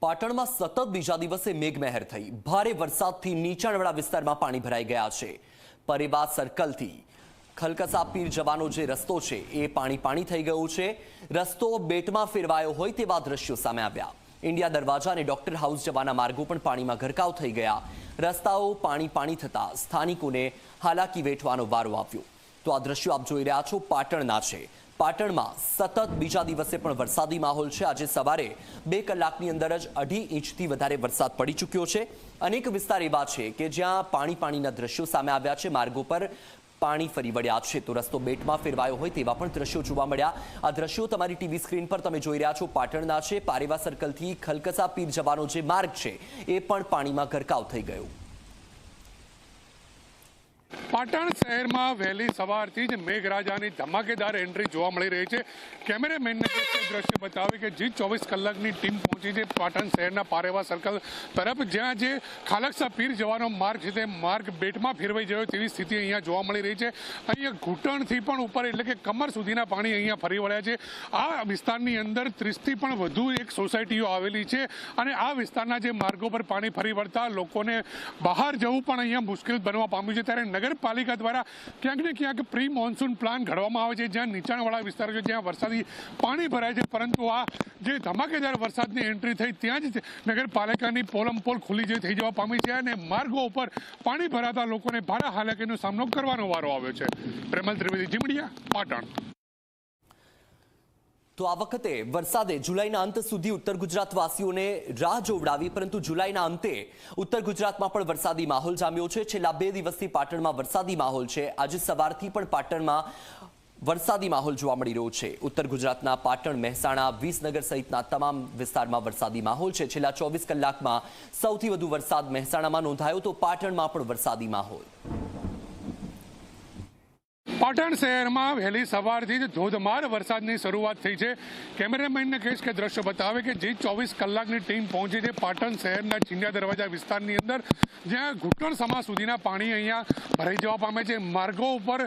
પાટણમાં સતત બીજા દિવસે મેઘમહેર થઈ ભારે વરસાદથી નીચાણવાળા વિસ્તારમાં પાણી ભરાઈ ગયા છે। પરેબા સર્કલથી ખલકસા પીર જવાનો જે રસ્તો છે એ પાણી થઈ ગયો છે। રસ્તો બેટમાં ફેરવાયો હોય તેવા દ્રશ્યો સામે આવ્યા। ઇન્ડિયા દરવાજા અને ડોક્ટર હાઉસ જવાના માર્ગો પણ પાણીમાં ગરકાવ થઈ ગયા। રસ્તાઓ પાણી થતા સ્થાનિકોને હાલાકી વેઠવાનો વારો આવ્યો। તો આ દ્રશ્યો આપ જોઈ રહ્યા છો પાટણના છે। પાટણમાં સતત બીજા દિવસે પણ વરસાદી માહોલ છે। આજે સવારે 2 કલાકની અંદર જ 2.5 ઇંચથી વધારે વરસાદ પડી ચૂક્યો છે। અનેક વિસ્તાર એવા છે કે જ્યાં પાણીના દ્રશ્યો સામે આવ્યા છે। માર્ગો પર પાણી ફરી વળ્યા છે તો રસ્તો બેટમાં ફેરવાયો હોય તેવા પણ દ્રશ્યો જોવા મળ્યા। આ દ્રશ્યો તમારી ટીવી સ્ક્રીન પર તમે જોઈ રહ્યા છો પાટણના છે। પારેવા સર્કલથી ખલકસા પીર જવાનો જે માર્ગ છે એ પણ પાણીમાં ગરકાવ થઈ ગયો। પાટણ શહેરમાં વહેલી સવારથી જ મેઘરાજાની ધમાકેદાર એન્ટ્રી જોવા મળી રહી છે। કેમેરામેનને દ્રશ્ય બતાવે કે જે 24 કલાકની ટીમ પહોંચી છે પાટણ શહેરના પારેવા સર્કલ તરફ, જ્યાં જે ખાલકસા પીર જવાનો માર્ગ છે તે માર્ગ બેટમાં ફેરવાઈ ગયો તેવી સ્થિતિ અહીંયા જોવા મળી રહી છે। અહીંયા ઘૂંટણથી પણ ઉપર એટલે કે કમર સુધીના પાણી અહીંયા ફરી વળ્યા છે। આ વિસ્તારની અંદર 30થી પણ વધુ એક સોસાયટીઓ આવેલી છે અને આ વિસ્તારના જે માર્ગો પર પાણી ફરી વળતા લોકોને બહાર જવું પણ અહીંયા મુશ્કેલ બનવા પામ્યું છે। ત્યારે નગરપાલિકા દ્વારા ક્યાંક ને ક્યાંક પ્રી મોન્સૂન પ્લાન ઘડવામાં આવે છે જ્યાં નીચાણવાળા વિસ્તારો છે જ્યાં વરસાદી પાણી ભરાય છે, પરંતુ આ જે ધમાકેદાર વરસાદની એન્ટ્રી થઈ ત્યાં જ નગરપાલિકાની પોલમપોલ ખુલ્લી જે થઈ જવા પામી છે અને માર્ગો ઉપર પાણી ભરાતા લોકોને ભારે હાલાકીનો સામનો કરવાનો વારો આવ્યો છે। પ્રેમલ ત્રિવેદી, જીમડિયા, પાટણ। તો આ વખતે વરસાદે જુલાઈના અંત સુધી ઉત્તર ગુજરાતવાસીઓને રાહ જોવડાવી, પરંતુ જુલાઈના અંતે ઉત્તર ગુજરાતમાં પણ વરસાદી માહોલ જામ્યો છે। છેલ્લા 2 દિવસથી પાટણમાં વરસાદી માહોલ છે। આજે સવારથી પણ પાટણમાં વરસાદી માહોલ જોવા મળી રહ્યો છે। ઉત્તર ગુજરાતના પાટણ, મહેસાણા, વિસનગર સહિતના તમામ વિસ્તારમાં વરસાદી માહોલ છે। છેલ્લા 24 કલાકમાં સૌથી વધુ વરસાદ મહેસાણામાં નોંધાયો તો પાટણમાં પણ વરસાદી માહોલ। પાટણ શહેરમાં વહેલી સવારથી જ ધોધમાર વરસાદની શરૂઆત થઈ છે। કેમેરામેનને કહીશ કે દ્રશ્ય બતાવે કે જે 24 કલાકની ટીમ પહોંચી છે પાટણ શહેરના ઇન્ડિયા દરવાજા વિસ્તારની અંદર, જ્યાં ઘૂંટણ સમા સુધીના પાણી અહીંયા ભરાઈ જવા પામે છે। માર્ગો ઉપર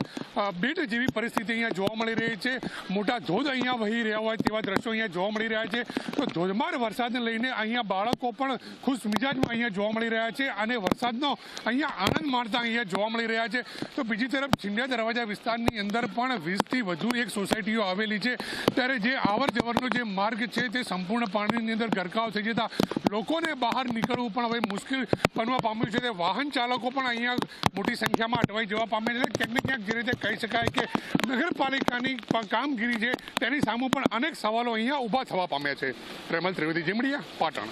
બેટ જેવી પરિસ્થિતિ અહીંયા જોવા મળી રહી છે। મોટા ધોધ અહીંયા વહી રહ્યા હોય તેવા દ્રશ્યો અહીંયા જોવા મળી રહ્યા છે। તો ધોધમાર વરસાદને લઈને અહીંયા બાળકો પણ ખુશ મિજાજમાં અહીંયા જોવા મળી રહ્યા છે અને વરસાદનો અહીંયા આનંદ માણતા અહીંયા જોવા મળી રહ્યા છે। તો બીજી તરફ ઇન્ડિયા દરવાજા વિસ્તારની અંદર પણ 20થી વધુ એક સોસાયટીઓ આવેલી છે, ત્યારે જે આવર જવરનો જે માર્ગ છે તે સંપૂર્ણ પાણીની અંદર ગરકાવ થઈ જતા લોકોને બહાર નીકળવું પણ હવે મુશ્કેલ બનવા પામ્યું છે। વાહન ચાલકો પણ અહીંયા મોટી સંખ્યામાં અટવાઈ જવા પામે છે। ક્યાંક ને ક્યાંક જે રીતે કહી શકાય કે નગરપાલિકાની કામગીરી છે તેની સામે પણ અનેક સવાલો અહીંયા ઊભા થવા પામ્યા છે। પ્રેમલ ત્રિવેદી, જીમડિયા, પાટણ।